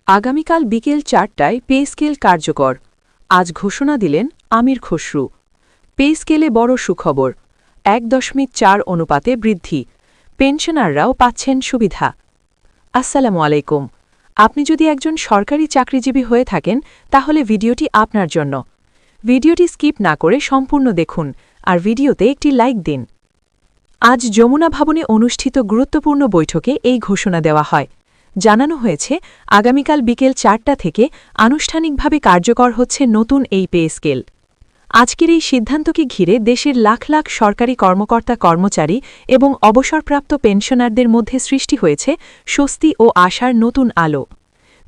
আগামীকাল বিকেল ৪টায় pay scale কার্যকর। আজ ঘোষণা দিলেন আমির খসরু। পে স্কেলে বড় সুখবর, ১.৪ অনুপাতে বৃদ্ধি। পেনশনাররাও পাচ্ছেন সুবিধা। আসসালামু আলাইকুম। আপনি যদি একজন সরকারি চাকরিজীবী হয়ে থাকেন তাহলে ভিডিওটি আপনার জন্য। ভিডিওটি স্কিপ না করে সম্পূর্ণ দেখুন আর ভিডিওতে একটি লাইক দিন। আজ যমুনা ভবনে অনুষ্ঠিত গুরুত্বপূর্ণ বৈঠকে এই ঘোষণা দেওয়া হয়। জানানো হয়েছে আগামীকাল বিকেল ৪টা থেকে আনুষ্ঠানিকভাবে কার্যকর হচ্ছে নতুন এই পে স্কেল। আজকের এই সিদ্ধান্তকে ঘিরে দেশের লাখ লাখ সরকারি কর্মকর্তা কর্মচারী এবং অবসরপ্রাপ্ত পেনশনারদের মধ্যে সৃষ্টি হয়েছে স্বস্তি ও আশার নতুন আলো।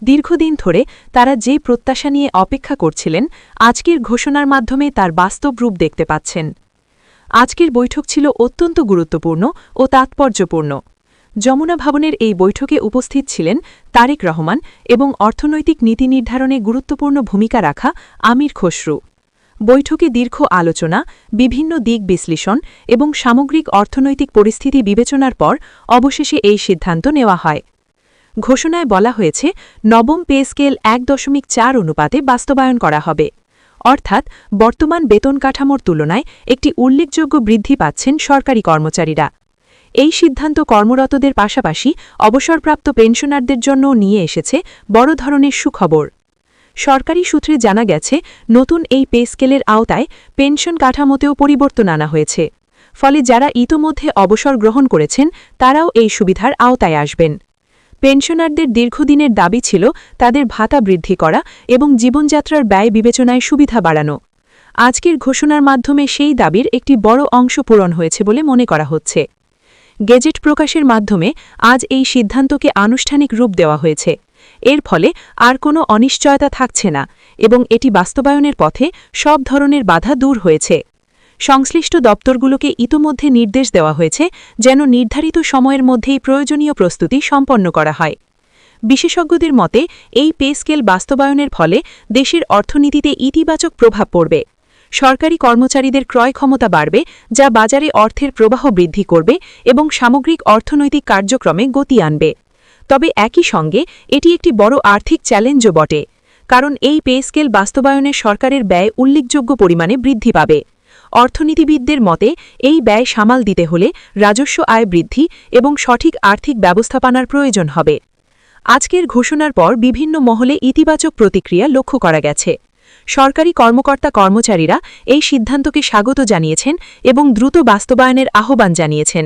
দীর্ঘদিন ধরে তারা যে প্রত্যাশা নিয়ে অপেক্ষা করছিলেন, আজকের ঘোষণার মাধ্যমে তার বাস্তব রূপ দেখতে পাচ্ছেন। আজকের বৈঠক ছিল অত্যন্ত গুরুত্বপূর্ণ ও তাৎপর্যপূর্ণ। যমুনা ভবনের এই বৈঠকে উপস্থিত ছিলেন তারেক রহমান এবং অর্থনৈতিক নীতি নির্ধারণে গুরুত্বপূর্ণ ভূমিকা রাখা আমির খসরু। বৈঠকে দীর্ঘ আলোচনা, বিভিন্ন দিক বিশ্লেষণ এবং সামগ্রিক অর্থনৈতিক পরিস্থিতি বিবেচনার পর অবশেষে এই সিদ্ধান্ত নেওয়া হয়। ঘোষণায় বলা হয়েছে নবম পে স্কেল ১.৪ অনুপাতে বাস্তবায়ন করা হবে, অর্থাৎ বর্তমান বেতন কাঠামোর তুলনায় একটি উল্লেখযোগ্য বৃদ্ধি পাচ্ছেন সরকারি কর্মচারীরা। এই সিদ্ধান্ত কর্মরতদের পাশাপাশি অবসরপ্রাপ্ত পেনশনারদের জন্যও নিয়ে এসেছে বড় ধরনের সুখবর। সরকারি সূত্রে জানা গেছে, নতুন এই পে স্কেলের আওতায় পেনশন কাঠামোতেও পরিবর্তন আনা হয়েছে। ফলে যারা ইতোমধ্যে অবসর গ্রহণ করেছেন তারাও এই সুবিধার আওতায় আসবেন। পেনশনারদের দীর্ঘদিনের দাবি ছিল তাদের ভাতা বৃদ্ধি করা এবং জীবনযাত্রার ব্যয় বিবেচনায় সুবিধা বাড়ানো। আজকের ঘোষণার মাধ্যমে সেই দাবির একটি বড় অংশ পূরণ হয়েছে বলে মনে করা হচ্ছে। গেজেট প্রকাশের মাধ্যমে আজ এই সিদ্ধান্তকে আনুষ্ঠানিক রূপ দেওয়া হয়েছে। এর ফলে আর কোনো অনিশ্চয়তা থাকছে না এবং এটি বাস্তবায়নের পথে সব ধরনের বাধা দূর হয়েছে। সংশ্লিষ্ট দপ্তরগুলোকে ইতোমধ্যে নির্দেশ দেওয়া হয়েছে যেন নির্ধারিত সময়ের মধ্যেই প্রয়োজনীয় প্রস্তুতি সম্পন্ন করা হয়। বিশেষজ্ঞদের মতে এই পে স্কেল বাস্তবায়নের ফলে দেশের অর্থনীতিতে ইতিবাচক প্রভাব পড়বে। সরকারি কর্মচারীদের ক্রয় ক্ষমতা বাড়বে, যা বাজারে অর্থের প্রবাহ বৃদ্ধি করবে এবং সামগ্রিক অর্থনৈতিক কার্যক্রমে গতি আনবে। তবে একই সঙ্গে এটি একটি বড় আর্থিক চ্যালেঞ্জও বটে, কারণ এই পে স্কেল বাস্তবায়নে সরকারের ব্যয় উল্লেখযোগ্য পরিমাণে বৃদ্ধি পাবে। অর্থনীতিবিদদের মতে এই ব্যয় সামাল দিতে হলে রাজস্ব আয় বৃদ্ধি এবং সঠিক আর্থিক ব্যবস্থাপনার প্রয়োজন হবে। আজকের ঘোষণার পর বিভিন্ন মহলে ইতিবাচক প্রতিক্রিয়া লক্ষ্য করা গেছে। সরকারি কর্মকর্তা কর্মচারীরা এই সিদ্ধান্তকে স্বাগত জানিয়েছেন এবং দ্রুত বাস্তবায়নের আহ্বান জানিয়েছেন।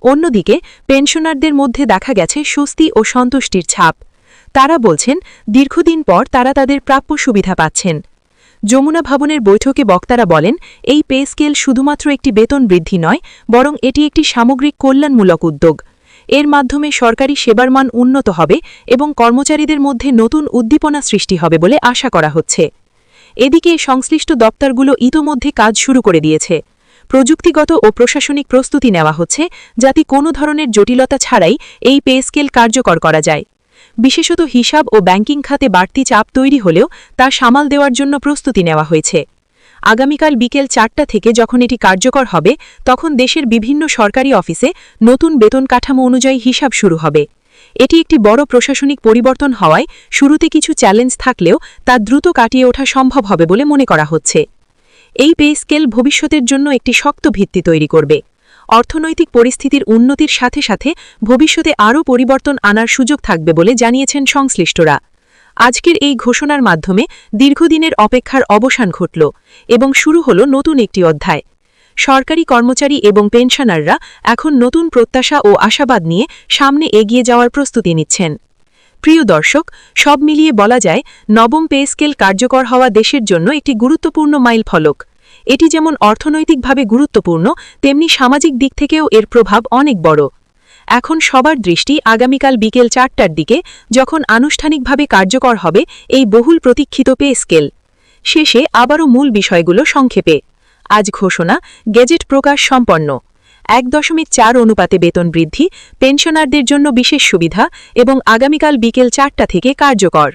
অন্যদিকে পেনশনারদের মধ্যে দেখা গেছে স্বস্তি ও সন্তুষ্টির ছাপ। তারা বলছেন দীর্ঘদিন পর তারা তাদের প্রাপ্য সুবিধা পাচ্ছেন। যমুনা ভবনের বৈঠকে বক্তারা বলেন, এই পে স্কেল শুধুমাত্র একটি বেতন বৃদ্ধি নয়, বরং এটি একটি সামগ্রিক কল্যাণমূলক উদ্যোগ। এর মাধ্যমে সরকারি সেবার মান উন্নত হবে এবং কর্মচারীদের মধ্যে নতুন উদ্দীপনা সৃষ্টি হবে বলে আশা করা হচ্ছে। এদিকে সংশ্লিষ্ট দপ্তরগুলো ইতোমধ্যে কাজ শুরু করে দিয়েছে। প্রযুক্তিগত ও প্রশাসনিক প্রস্তুতি নেওয়া হচ্ছে যাতে কোনো ধরনের জটিলতা ছাড়াই এই পে স্কেল কার্যকর করা যায়। বিশেষত হিসাব ও ব্যাংকিং খাতে বাড়তি চাপ তৈরি হলেও তা সামাল দেওয়ার জন্য প্রস্তুতি নেওয়া হয়েছে। আগামীকাল বিকেল ৪টা থেকে যখন এটি কার্যকর হবে, তখন দেশের বিভিন্ন সরকারি অফিসে নতুন বেতন কাঠামো অনুযায়ী হিসাব শুরু হবে। এটি একটি বড় প্রশাসনিক পরিবর্তন হওয়ায় শুরুতে কিছু চ্যালেঞ্জ থাকলেও তা দ্রুত কাটিয়ে ওঠা সম্ভব হবে বলে মনে করা হচ্ছে। এই পে স্কেল ভবিষ্যতের জন্য একটি শক্ত ভিত্তি তৈরি করবে। অর্থনৈতিক পরিস্থিতির উন্নতির সাথে সাথে ভবিষ্যতে আরও পরিবর্তন আনার সুযোগ থাকবে বলে জানিয়েছেন সংশ্লিষ্টরা। আজকের এই ঘোষণার মাধ্যমে দীর্ঘদিনের অপেক্ষার অবসান ঘটল এবং শুরু হল নতুন একটি অধ্যায়। সরকারি কর্মচারী এবং পেনশনাররা এখন নতুন প্রত্যাশা ও আশাবাদ নিয়ে সামনে এগিয়ে যাওয়ার প্রস্তুতি নিচ্ছেন। প্রিয় দর্শক, সব মিলিয়ে বলা যায় নবম পে স্কেল কার্যকর হওয়া দেশের জন্য একটি গুরুত্বপূর্ণ মাইলফলক। এটি যেমন অর্থনৈতিকভাবে গুরুত্বপূর্ণ, তেমনি সামাজিক দিক থেকেও এর প্রভাব অনেক বড়। এখন সবার দৃষ্টি আগামীকাল বিকেল ৪টার দিকে, যখন আনুষ্ঠানিকভাবে কার্যকর হবে এই বহুল প্রতীক্ষিত পে স্কেল। শেষে আবারও মূল বিষয়গুলো সংক্ষেপে। আজ ঘোষণা, গেজেট প্রকাশ সম্পন্ন। ১.৪ অনুপাতে বেতন বৃদ্ধি, পেনশনারদের জন্য বিশেষ সুবিধা এবং আগামীকাল বিকেল ৪টা থেকে কার্যকর।